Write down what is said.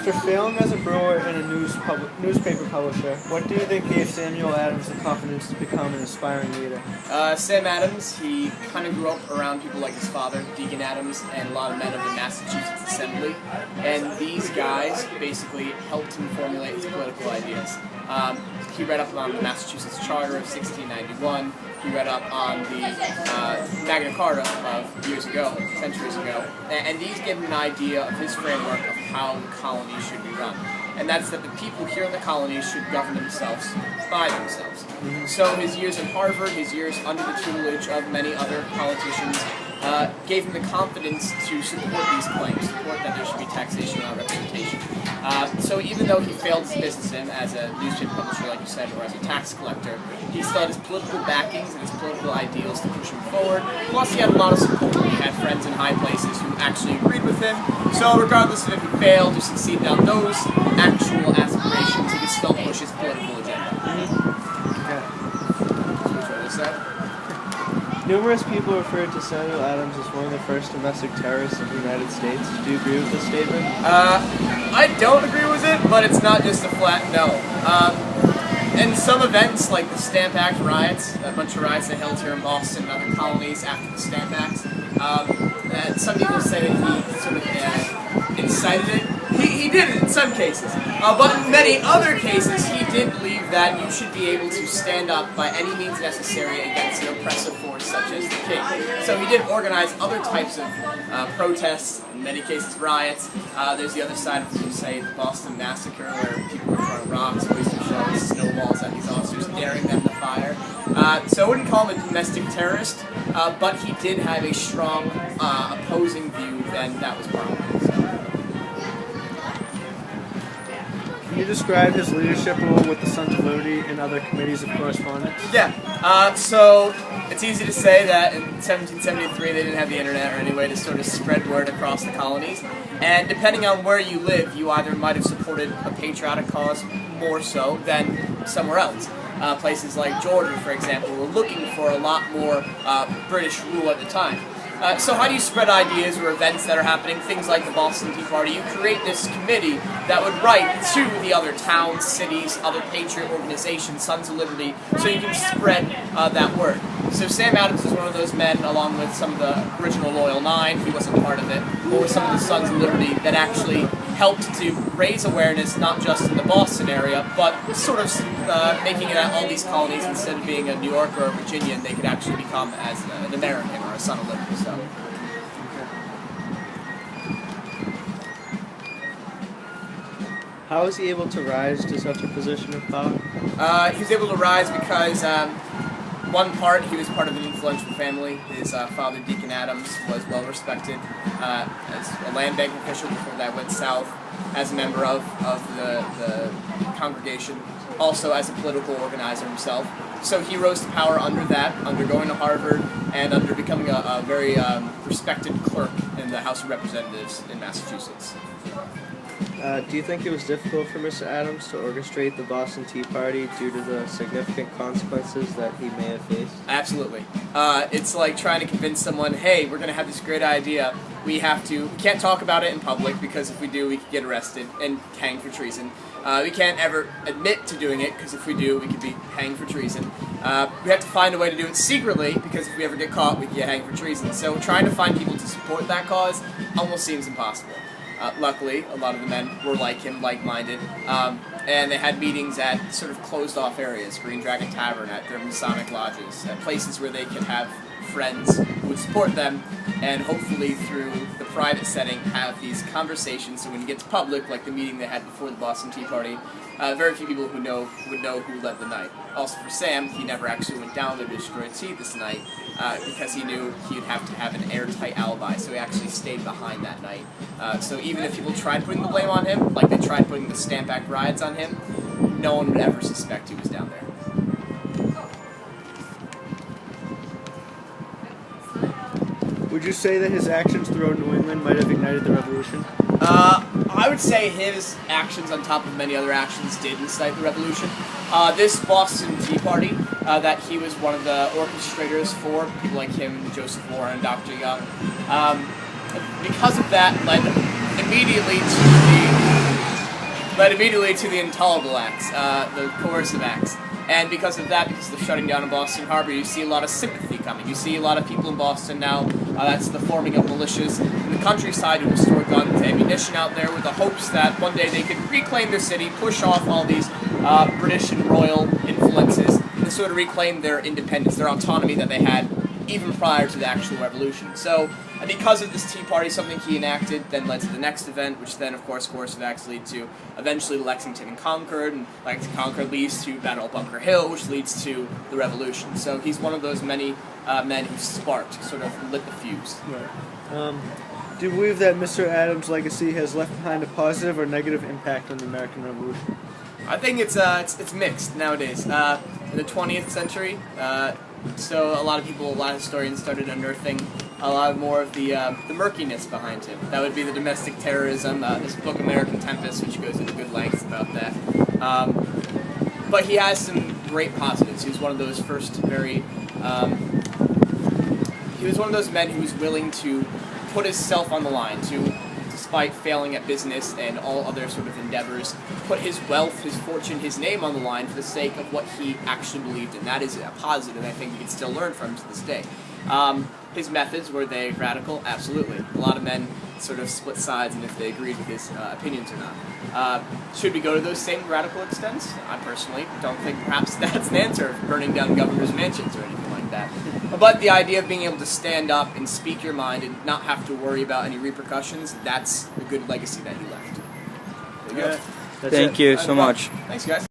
After failing as a brewer and a newspaper publisher, what do you think gave Samuel Adams the confidence to become an aspiring leader? Sam Adams, he kind of grew up around people like his father, Deacon Adams, and a lot of men of the Massachusetts Assembly. And these guys basically helped him formulate his political ideas. He read up on the Massachusetts Charter of 1691. He read up on the Magna Carta of years ago, centuries ago. And these gave him an idea of his framework of how the colonies should be run. And that's that the people here in the colonies should govern themselves by themselves. So his years at Harvard, his years under the tutelage of many other politicians, gave him the confidence to support these claims, support that there should be taxation on representation. So even though he failed as a businessman, as a newspaper publisher, like you said, or as a tax collector, he still had his political backings and his political ideals to push him forward. Plus, he had a lot of support. He had friends in high places who actually agreed with him. So regardless of if he failed or succeeded on those actual aspirations, he could still push his political agenda. Numerous people referred to Samuel Adams as one of the first domestic terrorists in the United States. Do you agree with this statement? I don't agree with it, but it's not just a flat no. In some events, like the Stamp Act riots, a bunch of riots that held here in Boston and other colonies after the Stamp Act, some people say that he sort of incited it. He did it in some cases, but in many other cases he did believe that you should be able to stand up by any means necessary against an oppressive force such as the king. So he did organize other types of protests, in many cases riots. There's the other side of, say, the Boston Massacre, where people were throwing rocks, oyster shells, snowballs at these officers, daring them to fire. So I wouldn't call him a domestic terrorist, but he did have a strong opposing view, and that was problematic. So. Can you describe his leadership role with the Sons of Liberty and other committees of correspondence? Yeah, so it's easy to say that in 1773 they didn't have the internet or any way to sort of spread word across the colonies, and depending on where you live, you either might have supported a patriotic cause more so than somewhere else. Places like Georgia, for example, were looking for a lot more British rule at the time. So how do you spread ideas or events that are happening, things like the Boston Tea Party? You create this committee that would write to the other towns, cities, other patriot organizations, Sons of Liberty, so you can spread that word. So Sam Adams is one of those men, along with some of the original Loyal Nine, he wasn't part of it, or some of the Sons of Liberty that actually helped to raise awareness not just in the Boston area, but sort of making it at all these colonies. Instead of being a New Yorker or a Virginian, they could actually become as an American or a Son of Liberty. So. How was he able to rise to such a position of power? He was able to rise because, one part, he was part of an influential family. His father, Deacon Adams, was well respected as a land bank official before that went south, as a member of the congregation, also as a political organizer himself. So he rose to power under that, under going to Harvard, and under becoming a very respected clerk in the House of Representatives in Massachusetts. Do you think it was difficult for Mr. Adams to orchestrate the Boston Tea Party due to the significant consequences that he may have faced? Absolutely. It's like trying to convince someone, hey, we're going to have this great idea. We can't talk about it in public because if we do, we could get arrested and hanged for treason. We can't ever admit to doing it because if we do, we could be hanged for treason. We have to find a way to do it secretly because if we ever get caught, we could get hanged for treason. So trying to find people to support that cause almost seems impossible. Luckily, a lot of the men were like him, like-minded, and they had meetings at sort of closed-off areas, Green Dragon Tavern, at their Masonic lodges, at places where they could have friends who would support them, and hopefully through the private setting have these conversations, so when you get to public, like the meeting they had before the Boston Tea Party, very few people would know who led the night. Also for Sam, he never actually went down to destroy tea this night, because he knew he'd have to have an airtight alibi, so he actually stayed behind that night. So even if people tried putting the blame on him, like they tried putting the Stamp Act riots on him, no one would ever suspect he was down there. Would you say that his actions throughout New England might have ignited the revolution? I would say his actions, on top of many other actions, did incite the revolution. This Boston Tea Party, that he was one of the orchestrators for, people like him, Joseph Warren, Dr. Young, because of that led immediately to the led immediately to the intolerable acts, the coercive acts. And because of that, because of the shutting down of Boston Harbor, you see a lot of sympathy coming. You see a lot of people in Boston now, that's the forming of militias in the countryside who will store guns and ammunition out there with the hopes that one day they could reclaim their city, push off all these British and royal influences, and sort of reclaim their independence, their autonomy that they had even prior to the actual revolution. So, because of this Tea Party, something he enacted then led to the next event, which then, of course, coercive acts lead to eventually Lexington and Concord, and Lexington and Concord leads to Battle of Bunker Hill, which leads to the Revolution. So he's one of those many men who sparked, sort of lit the fuse. Right. Do you believe that Mr. Adams' legacy has left behind a positive or negative impact on the American Revolution? I think it's mixed nowadays. In the 20th century, so a lot of historians started unearthing a lot more of the murkiness behind him. That would be the domestic terrorism, this book American Tempest, which goes into good length about that. But he has some great positives. He was one of those he was one of those men who was willing to put himself on the line, to, despite failing at business and all other sort of endeavors, put his wealth, his fortune, his name on the line for the sake of what he actually believed in. That is a positive I think we can still learn from to this day. His methods, were they radical? Absolutely. A lot of men sort of split sides and if they agreed with his opinions or not. Should we go to those same radical extents? I personally don't think perhaps that's an answer of burning down governors' mansions or anything like that. But the idea of being able to stand up and speak your mind and not have to worry about any repercussions, that's a good legacy that he left. There you go. Thank you so much. Thanks, guys.